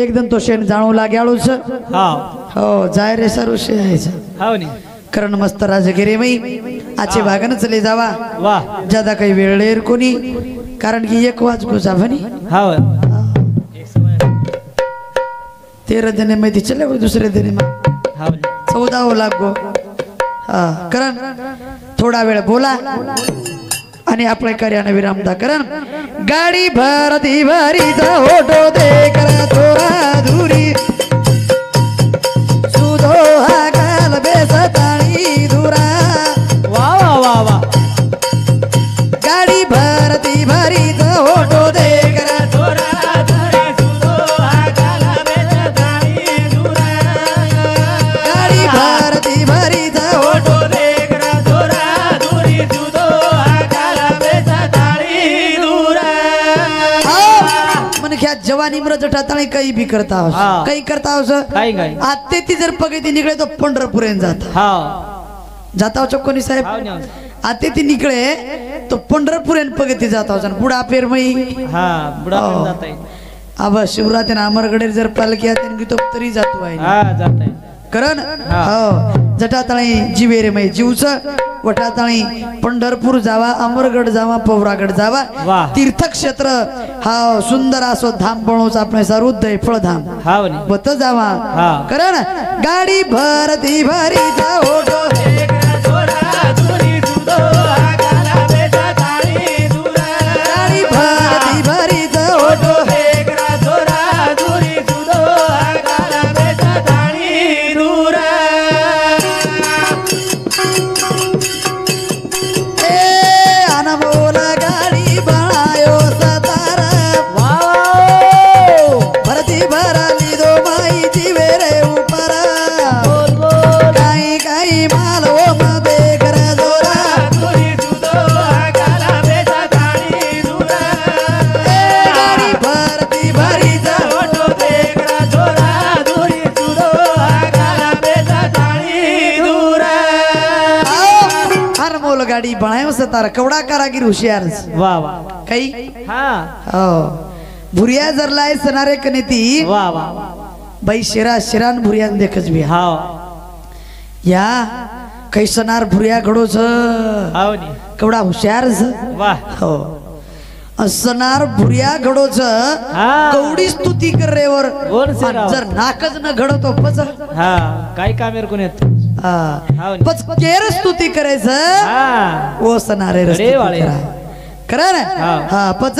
एकदम तो शेण जाणू लाग्याळू छ हो जाय रे सरू शे हाव नी करण मस्त राजगिरी मई आचे भागन चले जावा वाह ज्यादा काही वेळ लेर कोणी कारण की एक वाज गुजा भनी हाव 13 दिन में चले वो दूसरे दिन में हाव 14 लाख गो हाँ करण थोड़ा वेळ बोला आणि आपले कार्याने विराम दा करण गाडी भरती भरी होटो दे कर थोड़ा दूरी सुधो हा काल बेसताणी दुरा वाह वाह वाह वाह गाडी भरती भरी होटो दे कर थोड़ा दूरी सुधो हा काल बेसताणी दुरा गाडी भरती भरी होटो दे कर थोड़ा दूरी सुधो हा काल बेसताणी दुरा मन क्या जवानी मर जटाताणी काही भी करता हो काही करता हो काय काय आते ती जर पगती निकळे तो पंढरपूरेन जाता हाव जाता हो चक्कोनी साहेब हाव नी आते ती निकळे तो पंढरपूरेन पगती जाता हो बुडा पेर मई हां बुडा पण जाताय अब शिवरात्रीन अमरगडे जर पालखी आते तो तरी जातो आहे हां जाताय करण हो जटाताळी जीवेरे मै जीवच वटाताळी पंढरपूर जावा अमरगड जावा पवरागड जावा तीर्थक्षेत्र हा सुंदर असो धाम बनवच आपण सारुद्दय फळधाम हाव नी बत जावा करण गाडी भरती भरी जाओ गाडी बनायो से तारा कवड़ा कारागिर होशियार वाह वाह कई हां हो भुरिया जर लाय सनारे कनेती वाह वाह भाई शिरान भुरिया देखच भी हां या कई सनार भुरिया घडो छ हाव नी कवड़ा होशियार छ वाह हो सनार भुरिया घडो छ कवडी स्तुती कर रे वर जर नाकच न घडो तो पच हां काय कामेर कोण येत हां पच केर स्तुती करायचं हां ओ सनारे रे वाळे करा ना हां पच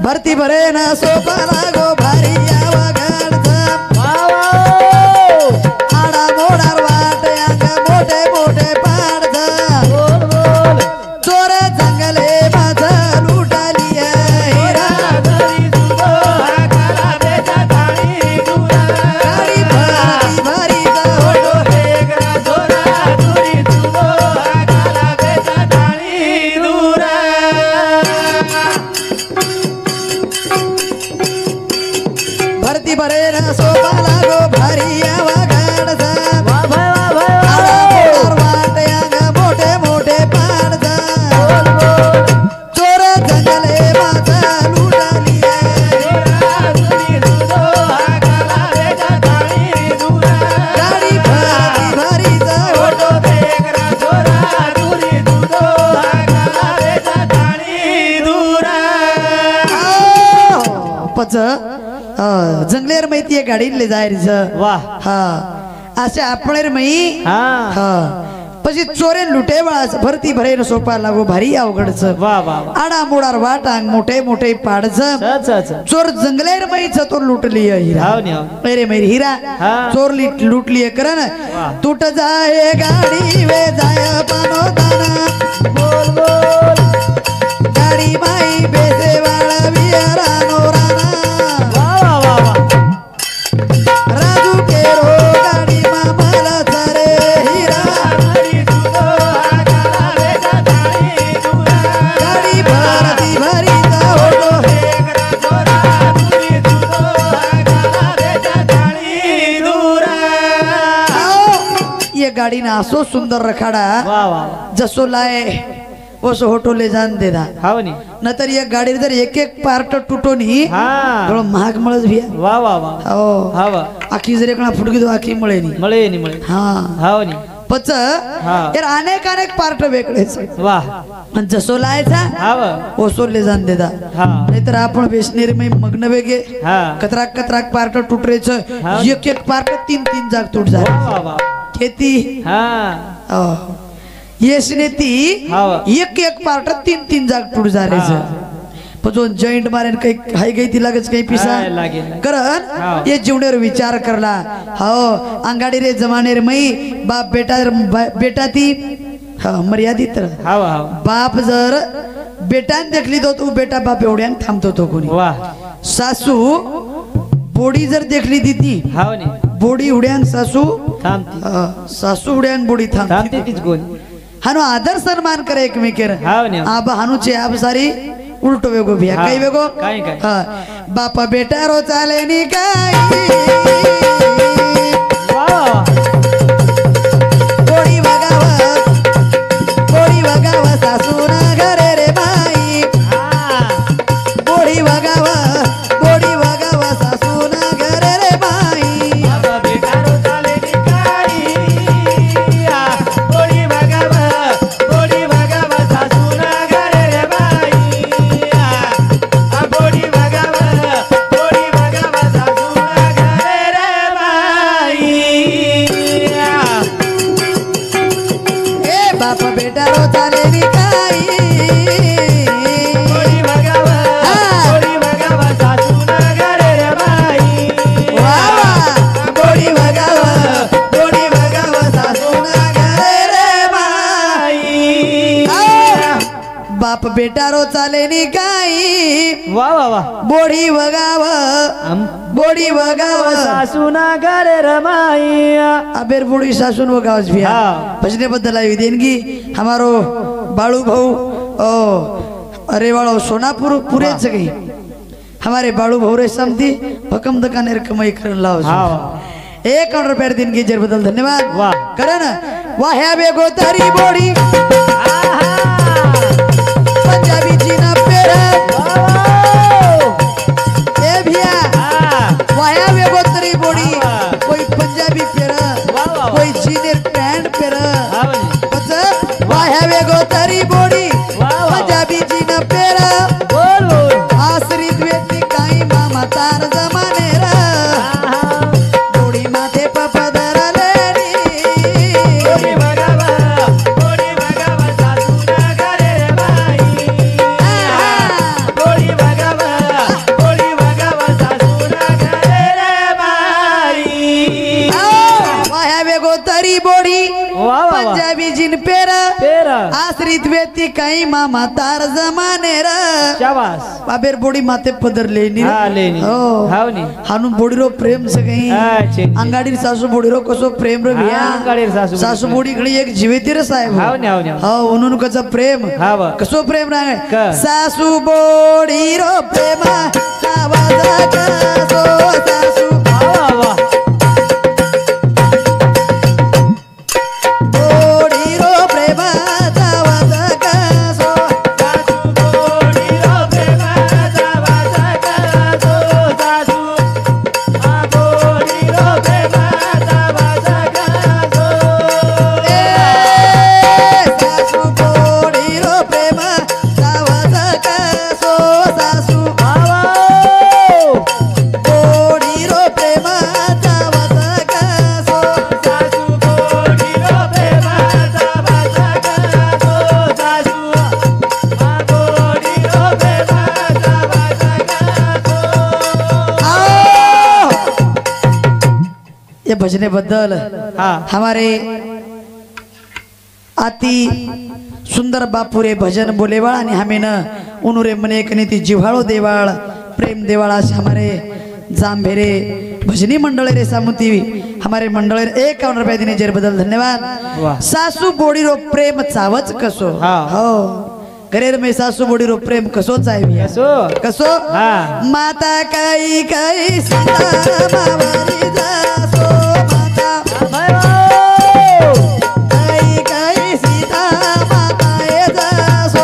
भरती भरे ना सोपाला गो भारी यावा गाडचा वाह वाह आडा मोडार वाट अंग मोठे मोठे पाडचा बोल बोल चोर जंगले माझा लुटाली हिरा घरी सुदो आकाला बेचा थाळी दुरा गाडी भरती भरी होटो हेगरा चोरा दुरी सुदो आकाला बेचा थाळी दुरा भरती भरे ना सोपाला गो भारी यावा गाडचा वाह भाई वाट अंग मोठे मोठे पाडचा बोल बोल चोर जंगले माझा लुटाली दुरी सुदो आकाला बेचा थाळी दुरा गाडी भरती भरी होटो हेगरा चोरा दुरी सुदो आकाला बेचा थाळी दुरा पच जंगलेर माहिती आहे गाडीले जायचं वाह हा असे आपणेर मई हां પછી ચોરે લૂટે વાળા ભરતી ભરેનો સોપા લાગો ભારી અવગડছ વાહ વાહ આડા મોડાર વાટાંગ મોટે મોટે પાડছ ચોર જંગલેર મઈ છ તો લૂટ લીય હીરા હાવ ને મેરે મેરી હીરા ચોર લૂટ લીય કરન टूट जाए गाड़ी वे जाय पानो दाना बोल बोल गाड़ी माई बेसे वाला बियारा नोराना वाह वाह वाह राजू के रो गाड़ी मा माला सारे हीरा गाड़ी सुदो आकाला बेचा थाळी दुरा गाड़ी भरती भरी होटो हेगरा चोरा दुरी सुदो आकाला बेचा थाळी दुरा ये गाड़ी ना असो सुंदर रखाड़ा वाह वाह जसो लाए ओस होटो ले जान देदा हाव नी नतर एक गाडी जर एक एक पार्ट तुटोनी हा थोडं महाग मळच भिया वा वा वा हो हाव आखी जर एकणा फुटकी दो आखी मळे नी मळे नी मळे हा हाव नी पच यार अनेक अनेक पार्ट वेगळेच वा जसो लायचा हाव ओसो ले जान देदा हा नाहीतर आपण वेशनेर में मग्न वेगे हा कतराक कतराक पार्ट तुटरेच एक एक पार्ट तीन तीन जाग तुट जा वा वा खेती हा येसने ती हाव एक एक पार्ट तीन तीन जाग तुट जा रे पण जो जॉइंट मारेन काही हाय गई ती लागच काही पिसा लागेल करन ये जीवनेर विचार करला हो अंगाडी रे जमाने रे मई बाप बेटा ती मर्यादित हाव हाव बाप जर बेटान देखली तो तू बेटा बाप एवढ्यान थांबतो तो कोणी वा सासू बोडी जर देखली ती हाव नी बोडी उड्यान सासू थांबती सासू उड्यान बोडी थांबती तीच कोण हानो आदर सन्मान करे एकमेकेर हाव नी आब हानुचे आब सारी उलटो वेगो भिया काही वेगो काय काय बापा बेटा रो चाले नी काय वा कोडी वगाव सासू ना घरे रे बाई कोडी वगाव सासू ना घरे रे बाई बेटा रो चाले नी काय कोडी वगाव सासू ना घरे रे बाई कोडी वगाव सासू ना घरे रे बाई ए बाप बेटा रो चाले नी काय कोडी वगाव सासू ना घरे रे बाई वावा कोडी वगाव सासू ना घरे रे बाई बाप बेटा रो चाले नी काय वा वा वा बोडी वगाव सासू ना घरे रमाई अबेर बोडी सासून वगावच भिया हाँ। भजने बद्दल आई देनगी हमारो बाळू भाऊ ओ अरे वालो सोनापुर पूरे गई हमारे बाळू भाऊ रे समती भकम दकानेर कमाई करन लाव हाँ। 1 रुपया देनगी जर बदल धन्यवाद वाह करन वाह ह्या बेगो तारी बोडी पंजाबी जीना पेरा ए भिया वाया वेगो तरी बोडी कोई पंजाबी पेरा कोई जीनेर पैंट पेरा बस वाया वेगो तरी बोडी पंजाबी जीना पेरा बोल बोल आश्रित व्यक्ति काई मामा तार जमाने रा बोडी माथे पपदर लेनी कोडी वगाव सासू ना घरे रे बाई कोडी वगाव सासू ना घरे रे बाई वाया वेगो तरी बोडी वा वा पंजाबी जीन पेरा तेरा आश्रित व्यक्ति काई मामा तार जमाने रा शाबास बाबेर बोडी माते पदर लेनी हा लेनी हो हाव नी हानु बोडीरो प्रेम से गई अच्छे अंगाडी सासू बोडीरो कसो प्रेम रे भिया अंगाडीर सासू सासू बोडी घडी एक जीवेती रे साहेब हाव नी हाव नी हो उन्हून कसं प्रेम हाव कसो प्रेम रांगे का? सासू बोडीरो प्रेम आवाजा कसो सासू वा वा बोडीरो प्रेम आवाजा कसो सासू कोडी रो प्रेमाचा वाचा कसो सासू कोडी रो प्रेमाचा वाचा कसो सासू बोडीरो प्रेम आवाजा कसो सासू बोडीरो प्रेम आवाजा कसो सासू कोडी रो प्रेमाचा वाचा कसो सासू कोडी रो प्रेमाचा वाचा कसो आओ ये भजने बद्दल हा हमारे अति सुंदर बापुरे भजन बोलेवाळ आणि हमें न उनुरे मने कने ती जिव्हाळो देवाळ प्रेम देवाळ असे हमारे जांभेरे भजनी मंडळ रे सामुती हमारे मंडळ 51 रुपया दिने जर बदल धन्यवाद वाह। सासू बोडीरो प्रेम चावच कसो हा। हो गरेर में सासू बोडीरो प्रेम कसोच आहे भिया. कसो कसो हा माता काई काई सीता मावली जासो माता काई काई सीता माता ए जासो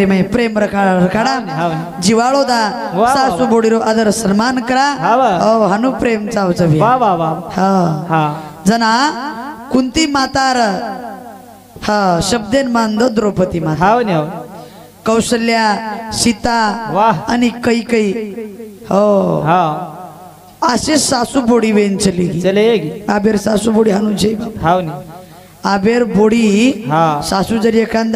रे मैं प्रेम रखाड़ा जिवाळो दा सासू बोडीरो आदर सन्मान करा ओ हनु प्रेम चावच भी वाह वाह वाह हा जना कुंती मातार हा शब्देन मानदो द्रौपदी माता हाव ने कौशल्या सीता वाह आणि कैकई हो हा असे सासू बोडी वेन चली चलेगी आबेर सासू बोडी हानू जय बाबा हाव ने आबेर बोडी हा सासू जरी एखादा